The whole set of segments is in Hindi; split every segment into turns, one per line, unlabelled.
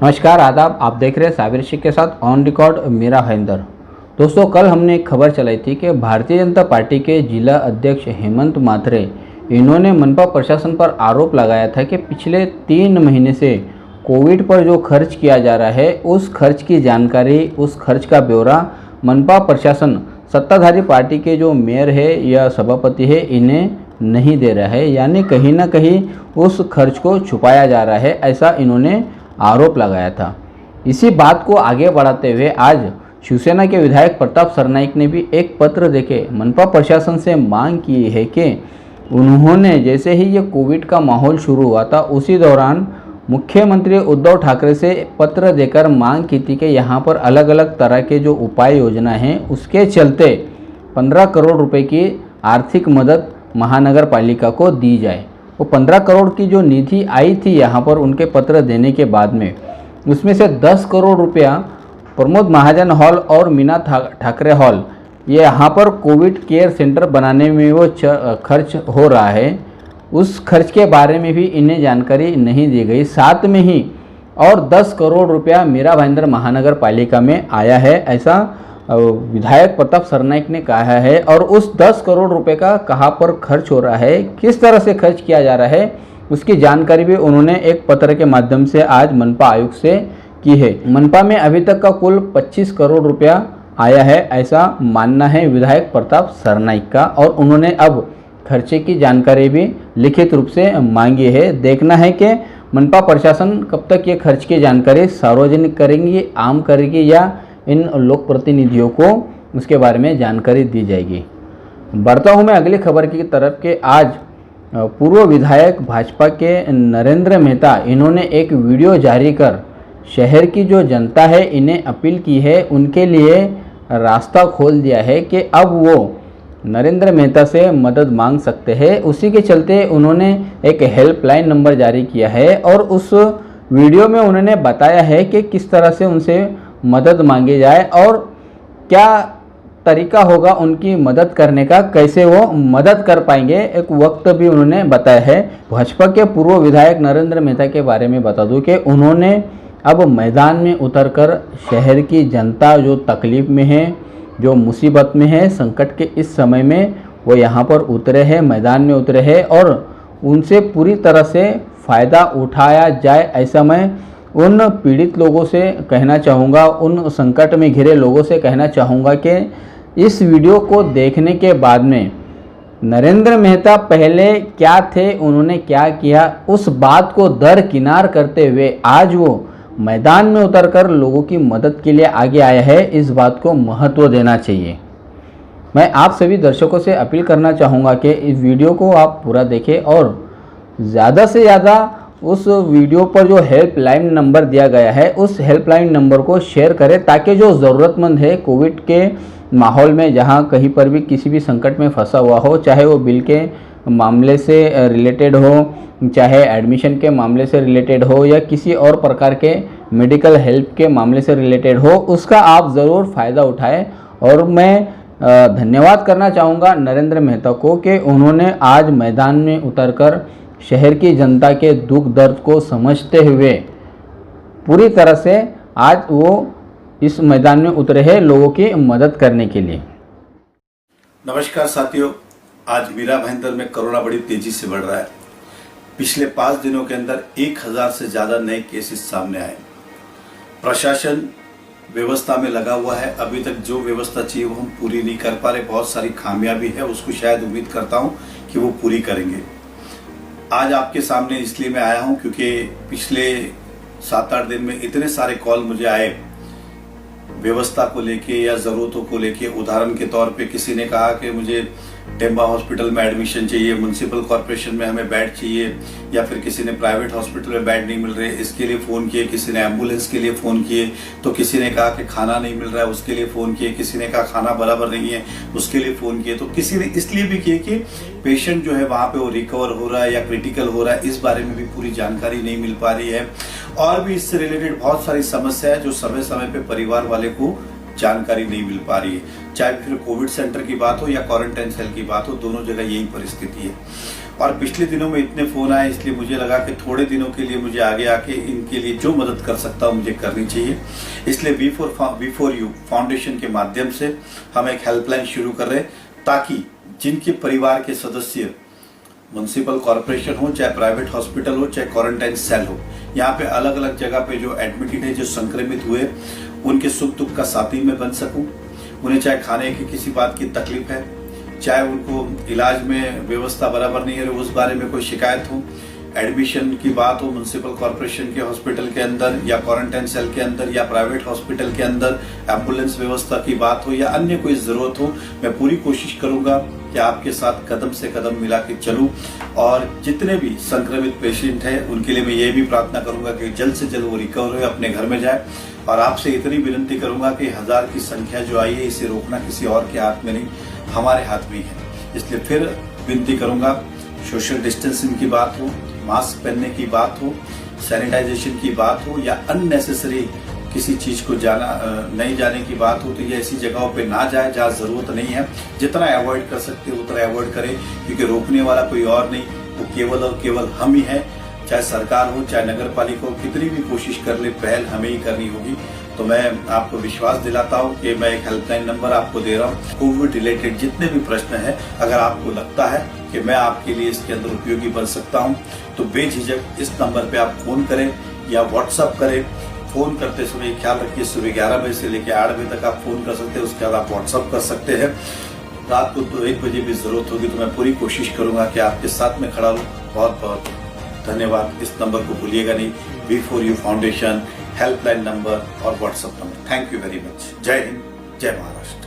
नमस्कार आदाब। आप देख रहे हैं साबिर शेख के साथ ऑन रिकॉर्ड मेरा हैंदर। दोस्तों, कल हमने एक खबर चलाई थी कि भारतीय जनता पार्टी के जिला अध्यक्ष हेमंत माथरे इन्होंने मनपा प्रशासन पर आरोप लगाया था कि पिछले 3 महीने से कोविड पर जो खर्च किया जा रहा है उस खर्च की जानकारी, उस खर्च का ब्यौरा मनपा प्रशासन सत्ताधारी पार्टी के जो मेयर है या सभापति है इन्हें नहीं दे रहा है, यानी कहीं ना कहीं उस खर्च को छुपाया जा रहा है, ऐसा इन्होंने आरोप लगाया था। इसी बात को आगे बढ़ाते हुए आज शिवसेना के विधायक प्रताप सरनाईक ने भी एक पत्र देके मनपा प्रशासन से मांग की है कि उन्होंने जैसे ही ये कोविड का माहौल शुरू हुआ था उसी दौरान मुख्यमंत्री उद्धव ठाकरे से पत्र देकर मांग की थी कि यहाँ पर अलग अलग तरह के जो उपाय योजना हैं उसके चलते 15 करोड़ रुपए की आर्थिक मदद महानगर पालिका को दी जाए। वो 15 करोड़ की जो निधि आई थी यहाँ पर उनके पत्र देने के बाद में, उसमें से 10 करोड़ रुपया प्रमोद महाजन हॉल और मीना ठाकरे हॉल, ये यहाँ पर कोविड केयर सेंटर बनाने में वो खर्च हो रहा है, उस खर्च के बारे में भी इन्हें जानकारी नहीं दी गई। साथ में ही और 10 करोड़ रुपया मीरा भाईंदर महानगर पालिका में आया है, ऐसा विधायक प्रताप सरनाईक ने कहा है। और उस 10 करोड़ रुपए का कहाँ पर खर्च हो रहा है, किस तरह से खर्च किया जा रहा है, उसकी जानकारी भी उन्होंने एक पत्र के माध्यम से आज मनपा आयुक्त से की है। मनपा में अभी तक का कुल 25 करोड़ रुपया आया है, ऐसा मानना है विधायक प्रताप सरनाईक का। और उन्होंने अब खर्चे की जानकारी भी लिखित रूप से मांगी है। देखना है कि मनपा प्रशासन कब तक ये खर्च की जानकारी सार्वजनिक करेंगी, आम करेगी, या इन लोक प्रतिनिधियों को उसके बारे में जानकारी दी जाएगी। बढ़ता हूँ मैं अगली खबर की तरफ के आज पूर्व विधायक भाजपा के नरेंद्र मेहता इन्होंने एक वीडियो जारी कर शहर की जो जनता है इन्हें अपील की है, उनके लिए रास्ता खोल दिया है कि अब वो नरेंद्र मेहता से मदद मांग सकते हैं। उसी के चलते उन्होंने एक हेल्पलाइन नंबर जारी किया है और उस वीडियो में उन्होंने बताया है कि किस तरह से उनसे मदद मांगी जाए और क्या तरीका होगा उनकी मदद करने का, कैसे वो मदद कर पाएंगे, एक वक्त भी उन्होंने बताया है। भाजपा के पूर्व विधायक नरेंद्र मेहता के बारे में बता दूं कि उन्होंने अब मैदान में उतरकर शहर की जनता जो तकलीफ़ में है, जो मुसीबत में है, संकट के इस समय में वो यहाँ पर उतरे हैं, मैदान में उतरे हैं और उनसे पूरी तरह से फ़ायदा उठाया जाए, ऐसा मैं उन पीड़ित लोगों से कहना चाहूँगा, उन संकट में घिरे लोगों से कहना चाहूँगा कि इस वीडियो को देखने के बाद में नरेंद्र मेहता पहले क्या थे, उन्होंने क्या किया, उस बात को दरकिनार करते हुए आज वो मैदान में उतरकर लोगों की मदद के लिए आगे आया है। इस बात को महत्व देना चाहिए। मैं आप सभी दर्शकों से अपील करना चाहूँगा कि इस वीडियो को आप पूरा देखें और ज़्यादा से ज़्यादा उस वीडियो पर जो हेल्पलाइन नंबर दिया गया है उस हेल्पलाइन नंबर को शेयर करें, ताकि जो ज़रूरतमंद है कोविड के माहौल में जहां कहीं पर भी किसी भी संकट में फंसा हुआ हो, चाहे वो बिल के मामले से रिलेटेड हो, चाहे एडमिशन के मामले से रिलेटेड हो, या किसी और प्रकार के मेडिकल हेल्प के मामले से रिलेटेड हो, उसका आप ज़रूर फ़ायदा उठाएं। और मैं धन्यवाद करना चाहूँगा नरेंद्र मेहता को कि उन्होंने आज मैदान में उतरकर शहर की जनता के दुख दर्द को समझते हुए पूरी तरह से आज वो इस मैदान में उतरे हैं लोगों की मदद करने के लिए।
नमस्कार साथियों, आज मीरा भाईंदर में कोरोना बड़ी तेजी से बढ़ रहा है। पिछले 5 दिनों के अंदर 1000 से ज्यादा नए केसेस सामने आए। प्रशासन व्यवस्था में लगा हुआ है, अभी तक जो व्यवस्था चाहिए वो हम पूरी नहीं कर पा रहे, बहुत सारी खामियां भी है, उसको शायद उम्मीद करता हूं कि वो पूरी करेंगे। आज आपके सामने इसलिए मैं आया हूं क्योंकि पिछले 7-8 दिन में इतने सारे कॉल मुझे आए व्यवस्था को लेके या जरूरतों को लेके। उदाहरण के तौर पे किसी ने कहा कि मुझे टेम्बा हॉस्पिटल में एडमिशन चाहिए, म्युनिसिपल कॉर्पोरेशन में हमें बेड चाहिए, या फिर किसी ने प्राइवेट हॉस्पिटल में बेड नहीं मिल रहे इसके लिए फ़ोन किए, किसी ने एम्बुलेंस के लिए फ़ोन किए, तो किसी ने कहा कि खाना नहीं मिल रहा है उसके लिए फ़ोन किए, किसी ने कहा खाना बराबर नहीं है उसके लिए फ़ोन किए, तो किसी ने इसलिए भी किए कि पेशेंट जो है वहाँ पे वो रिकवर हो रहा है या क्रिटिकल हो रहा है, इस बारे में भी पूरी जानकारी नहीं मिल पा रही है। और भी इससे रिलेटेड बहुत सारी समस्या है जो समय समय पे परिवार वाले को जानकारी नहीं मिल पा रही है। चाहे फिर कोविड सेंटर की बात हो या क्वारंटाइन सेल की बात हो, दोनों जगह यही परिस्थिति है। और पिछले दिनों में इतने फोन आए, इसलिए मुझे लगा कि थोड़े दिनों के लिए मुझे आगे आके इनके लिए जो मदद कर सकता हूँ मुझे करनी चाहिए। इसलिए वी4यू फाउंडेशन के माध्यम से हम एक हेल्पलाइन शुरू कर रहे हैं, ताकि जिनके परिवार के सदस्य म्युनिसिपल कॉर्पोरेशन हो, चाहे प्राइवेट हॉस्पिटल हो, चाहे क्वारंटाइन सेल हो, यहाँ पे अलग अलग जगह पे जो एडमिटेड है, जो संक्रमित हुए, उनके सुख दुख का साथी में बन सकूं। उन्हें चाहे खाने की किसी बात की तकलीफ है, चाहे उनको इलाज में व्यवस्था बराबर नहीं है, उस बारे में कोई शिकायत हो, एडमिशन की बात हो म्युनिसिपल कॉर्पोरेशन के हॉस्पिटल के अंदर या क्वारंटाइन सेल के अंदर या प्राइवेट हॉस्पिटल के अंदर, एम्बुलेंस व्यवस्था की बात हो या अन्य कोई जरूरत हो, मैं पूरी कोशिश करूंगा कि आपके साथ कदम से कदम मिला के चलूं। और जितने भी संक्रमित पेशेंट हैं उनके लिए मैं ये भी प्रार्थना करूंगा कि जल्द से जल्द वो रिकवर हुए, अपने घर में जाए। और आपसे इतनी विनती करूंगा कि 1000 की संख्या जो आई है, इसे रोकना किसी और के हाथ में नहीं, हमारे हाथ में ही है। इसलिए फिर विनती करूंगा, सोशल डिस्टेंसिंग की बात हो, मास्क पहनने की बात हो, सैनिटाइजेशन की बात हो या अननेसेसरी किसी चीज को नहीं जाने की बात हो, तो ये ऐसी जगहों पे ना जाए जहाँ जरूरत नहीं है। जितना अवॉइड कर सकते हो उतना अवॉइड करें, क्योंकि रोकने वाला कोई और नहीं, वो केवल और केवल हम ही हैं। चाहे सरकार हो, चाहे नगर पालिका हो, कितनी भी कोशिश कर ले, पहल हमें ही करनी होगी। तो मैं आपको विश्वास दिलाता हूं कि मैं एक हेल्पलाइन नंबर आपको दे रहा हूं। कोविड रिलेटेड जितने भी प्रश्न हैं, अगर आपको लगता है कि मैं आपके लिए इसके अंदर उपयोगी बन सकता हूं, तो बेझिझक इस नंबर पे आप फोन करें या व्हाट्सएप करें। फोन करते समय ख्याल रखिए, सुबह 11 बजे से लेकर 8 बजे तक आप फोन कर सकते हैं, उसके बाद आप व्हाट्सएप कर सकते हैं। रात को तो 1 बजे भी जरूरत होगी तो मैं पूरी कोशिश करूंगा कि आपके साथ में खड़ा रहूं। बहुत बहुत धन्यवाद। इस नंबर को भूलिएगा नहीं, वी4यू फाउंडेशन हेल्पलाइन नंबर और WhatsApp number. Thank you very much. जय हिंद, जय महाराष्ट्र।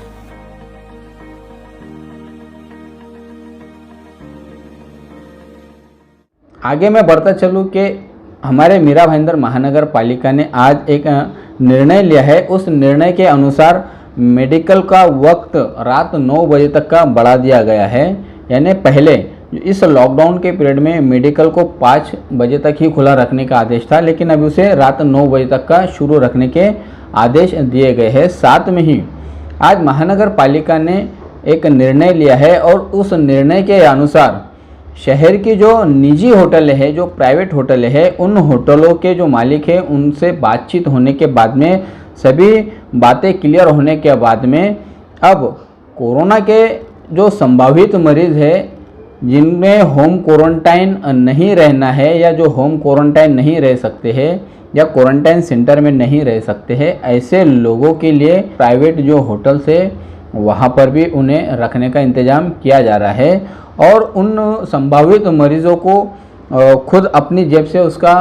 आगे मैं बढ़ता चलूँ कि हमारे मीरा भाईंदर महानगर पालिका ने आज एक निर्णय लिया है। उस निर्णय के अनुसार मेडिकल का वक्त रात 9 बजे तक का बढ़ा दिया गया है। यानी पहले इस लॉकडाउन के पीरियड में मेडिकल को 5 बजे तक ही खुला रखने का आदेश था, लेकिन अभी उसे रात 9 बजे तक का शुरू रखने के आदेश दिए गए हैं। साथ में ही आज महानगर पालिका ने एक निर्णय लिया है और उस निर्णय के अनुसार शहर की जो निजी होटल है, जो प्राइवेट होटल है, उन होटलों के जो मालिक हैं उनसे बातचीत होने के बाद में, सभी बातें क्लियर होने के बाद में, अब कोरोना के जो संभावित मरीज है जिनमें होम क्वारंटाइन नहीं रहना है या जो होम क्वारंटाइन नहीं रह सकते हैं या क्वारंटाइन सेंटर में नहीं रह सकते हैं, ऐसे लोगों के लिए प्राइवेट जो होटल्स है वहाँ पर भी उन्हें रखने का इंतज़ाम किया जा रहा है। और उन संभावित मरीजों को खुद अपनी जेब से उसका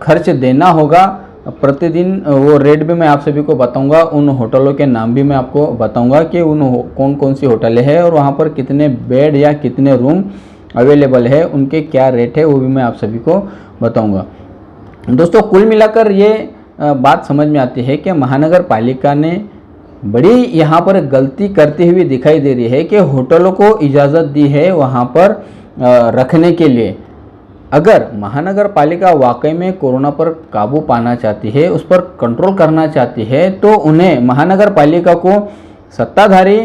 खर्च देना होगा। प्रतिदिन वो रेट भी मैं आप सभी को बताऊंगा, उन होटलों के नाम भी मैं आपको बताऊंगा कि कौन कौन सी होटलें हैं और वहाँ पर कितने बेड या कितने रूम अवेलेबल है, उनके क्या रेट है, वो भी मैं आप सभी को बताऊंगा। दोस्तों, कुल मिलाकर ये बात समझ में आती है कि महानगर पालिका ने बड़ी यहाँ पर गलती करती हुई दिखाई दे रही है कि होटलों को इजाज़त दी है वहाँ पर रखने के लिए। अगर महानगर पालिका वाकई में कोरोना पर काबू पाना चाहती है, उस पर कंट्रोल करना चाहती है, तो उन्हें महानगर पालिका को सत्ताधारी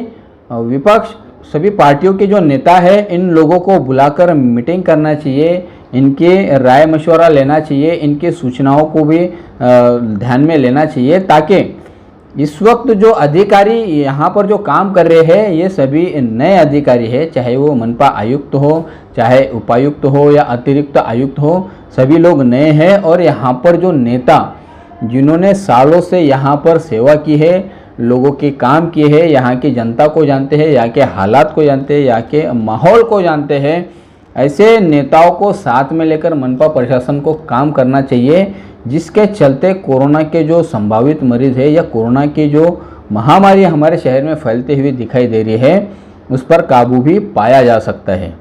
विपक्ष सभी पार्टियों के जो नेता है, इन लोगों को बुलाकर मीटिंग करना चाहिए, इनके राय मशवरा लेना चाहिए, इनकी सूचनाओं को भी ध्यान में लेना चाहिए, ताकि इस वक्त जो अधिकारी यहाँ पर जो काम कर रहे हैं ये सभी नए अधिकारी हैं, चाहे वो मनपा आयुक्त हो, चाहे उपायुक्त हो या अतिरिक्त आयुक्त हो, सभी लोग नए हैं। और यहाँ पर जो नेता जिन्होंने सालों से यहाँ पर सेवा की है, लोगों के काम किए हैं, यहाँ की जनता को जानते हैं, यहाँ के हालात को जानते हैं, यहाँ के माहौल को जानते हैं, ऐसे नेताओं को साथ में लेकर मनपा प्रशासन को काम करना चाहिए, जिसके चलते कोरोना के जो संभावित मरीज है या कोरोना की जो महामारी हमारे शहर में फैलते हुए दिखाई दे रही है, उस पर काबू भी पाया जा सकता है।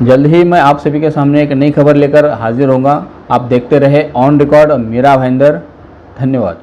जल्द ही मैं आप सभी के सामने एक नई खबर लेकर हाजिर होऊंगा। आप देखते रहे ऑन रिकॉर्ड मीरा भाईंदर। धन्यवाद।